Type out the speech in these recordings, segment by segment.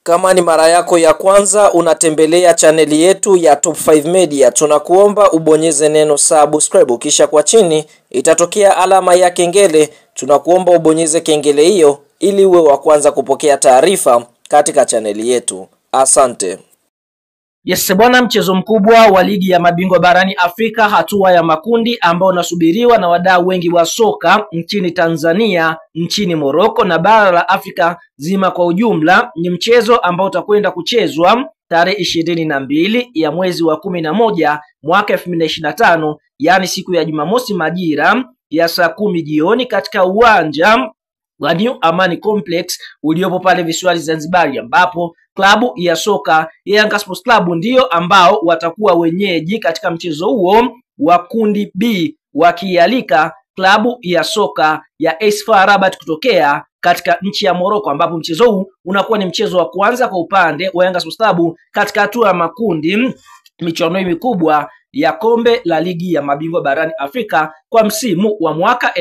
Kama ni mara yako ya kwanza unatembelea chaneli yetu ya Top 5 Media, tunakuomba ubonyeze neno subscribe, kisha kwa chini itatokea alama ya kengele. Tunakuomba ubonyeze kengele hiyo ili uwe wa kwanza kupokea taarifa katika chaneli yetu. Asante. Yes bwana, mchezo mkubwa wa ligi ya mabingwa barani Afrika hatua ya makundi ambao unasubiriwa na wadau wengi wa soka nchini Tanzania, nchini Morocco na bara la Afrika zima kwa ujumla, ni mchezo ambao utakwenda kuchezwa tarehe 22 ya mwezi wa 11 mwaka 2025, yani siku ya Jumamosi majira ya saa 10 jioni katika uwanja wa New Amani Complex uliopo pale visiwani Zanzibar, ambapo klabu ya soka ya Yanga Sports Club ndio ambao watakuwa wenyeji katika mchezo huo wa kundi B, wakialika klabu ya soka ya AS FAR Rabat kutokea katika nchi ya Morocco, ambapo mchezo huu unakuwa ni mchezo wa kwanza kwa upande wa Yanga Sports Club katika hatua ya makundi michuano mikubwa ya kombe la ligi ya mabingwa barani Afrika kwa msimu wa mwaka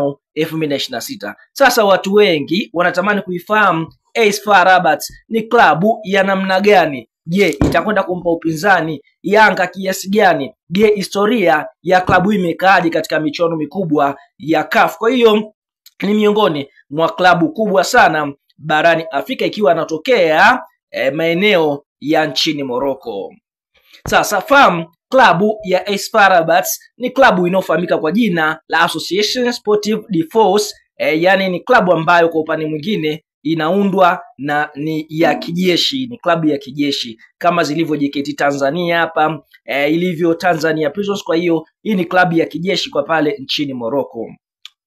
2025-2026. Sasa watu wengi wanatamani kuifahamu AS FAR Rabat ni klabu ya namna gani? Je, itakwenda kumpa upinzani Yanga kiasi gani? Je, historia ya klabu hii imekaaje katika michuano mikubwa ya CAF? Kwa hiyo ni miongoni mwa klabu kubwa sana barani Afrika, ikiwa anatokea maeneo ya nchini Morocco. Sasa fahamu klabu ya AS FAR Rabat ni klabu inayofahamika kwa jina la Association Sportive de Force, yani ni klabu ambayo kwa upande mwingine inaundwa na ni ya kijeshi, ni klabu ya kijeshi kama zilivyo JKT Tanzania hapa, ilivyo Tanzania Prisons. Kwa hiyo hii ni klabu ya kijeshi kwa pale nchini Morocco.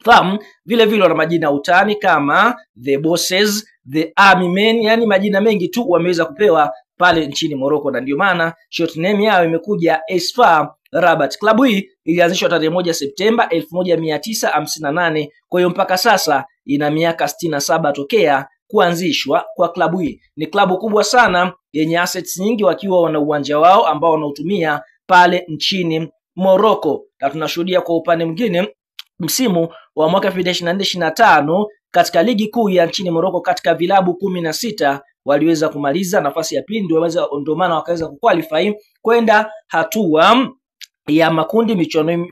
Fahamu vile vile wana majina utani kama The Bosses, The Army Men, yani majina mengi tu wameweza kupewa pale nchini Morocco, na ndio maana short name yao imekuja AS FAR Rabat. Klabu hii ilianzishwa tarehe 1 Septemba 1958, kwa hiyo mpaka sasa ina miaka 67 tokea kuanzishwa kwa klabu hii. Ni klabu kubwa sana yenye assets nyingi, wakiwa wana uwanja wao ambao wanautumia pale nchini Morocco, na tunashuhudia kwa upande mwingine msimu wa mwaka 2024-2025 katika ligi kuu ya nchini Morocco, katika vilabu 16 waliweza kumaliza nafasi ya pili, ndio maana wakaweza kuqualify kwenda hatua ya makundi michuano,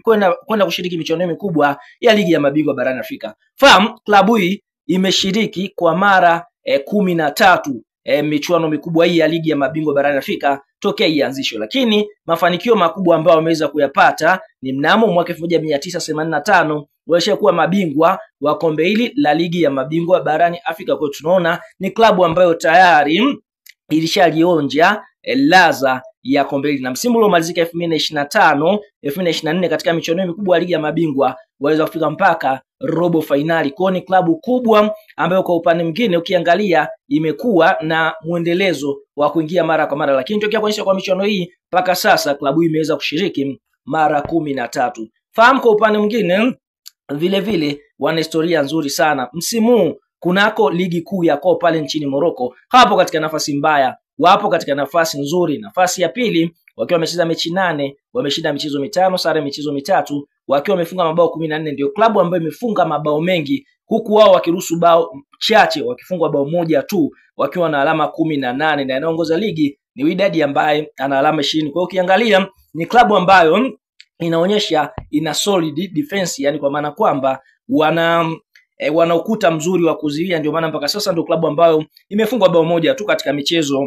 kwenda kushiriki michuano mikubwa ya ligi ya mabingwa barani Afrika. Fahamu klabu hii imeshiriki kwa mara 13 michuano mikubwa hii ya ligi ya mabingwa barani Afrika tokea ianzishwe, lakini mafanikio makubwa ambayo wameweza kuyapata ni mnamo mwaka 1985 walishakuwa mabingwa wa kombe hili la ligi ya mabingwa barani Afrika. Kwa hiyo tunaona ni klabu ambayo tayari ilishalionja ladha ya kombe hili, na msimu uliomalizika 2025-2024 katika michuano mikubwa ya ligi ya mabingwa waweza kufika mpaka robo finali. Kwa ni klabu kubwa ambayo kwa upande mwingine ukiangalia imekuwa na muendelezo wa kuingia mara kwa mara, lakini tokea kuanzishwa kwa michuano hii mpaka sasa klabu hii imeweza kushiriki mara 13. Fahamu kwa upande mwingine vile vile wana historia nzuri sana. Msimu kunako ligi kuu ya COP pale nchini Morocco hapo katika nafasi mbaya, wapo katika nafasi nzuri, nafasi ya pili, wakiwa wamecheza mechi 8, wameshinda michezo 5, sare michezo 3, wakiwa wamefunga mabao 14. Ndio klabu ambayo imefunga mabao mengi, huku wao wakiruhusu bao chache, wakifungwa bao moja tu, wakiwa na alama 18, na inaongoza ligi ni Wydad ambaye ana alama 20. Kwa hiyo ukiangalia ni klabu ambayo inaonyesha ina solid defense, yani kwa maana kwamba wana ukuta mzuri wa kuzuia, ndio maana mpaka sasa ndio klabu ambayo imefungwa bao moja tu katika michezo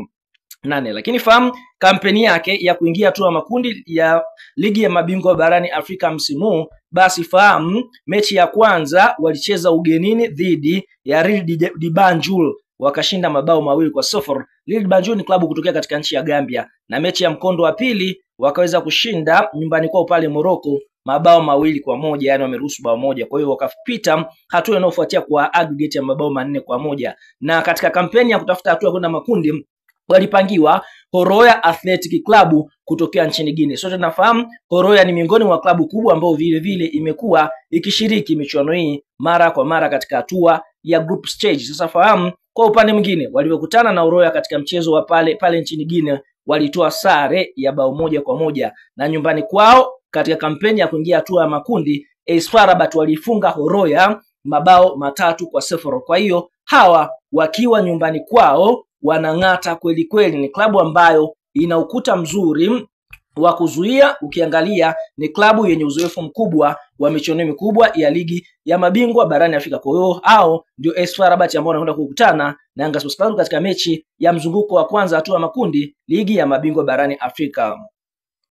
8. Lakini fahamu kampeni yake ya kuingia hatua makundi ya ligi ya mabingwa barani Afrika msimu, basi fahamu mechi ya kwanza walicheza ugenini dhidi ya Real de Banjul, wakashinda mabao 2-0. Real de Banjul ni klabu kutokea katika nchi ya Gambia, na mechi ya mkondo wa pili wakaweza kushinda nyumbani kwao pale Morocco mabao 2-1, yani wameruhusu bao moja. Kwa hiyo wakapita hatua inayofuatia kwa aggregate ya mabao 4-1, na katika kampeni ya kutafuta hatua kwenda makundi walipangiwa Horoya Athletic Club kutokea nchini Guinea. Sote tunafahamu Horoya ni miongoni mwa klabu kubwa ambao vile vile imekuwa ikishiriki michuano hii mara kwa mara katika hatua ya group stage. Sasa fahamu kwa upande mwingine waliokutana na Horoya katika mchezo wa pale nchini Guinea walitoa sare ya bao 1-1, na nyumbani kwao katika kampeni ya kuingia hatua ya makundi AS FAR Rabat walifunga Horoya mabao 3-0. Kwa hiyo Hawa wakiwa nyumbani kwao wanang'ata kweli kweli. Ni klabu ambayo ina ukuta mzuri wa kuzuia. Ukiangalia ni klabu yenye uzoefu mkubwa wa michuano mikubwa ya ligi ya mabingwa barani Afrika. Kwa hiyo hao ndio AS FAR Rabat ambao wanakwenda kukutana na Yanga Sports Club katika mechi ya mzunguko wa kwanza hatua makundi ligi ya mabingwa barani Afrika.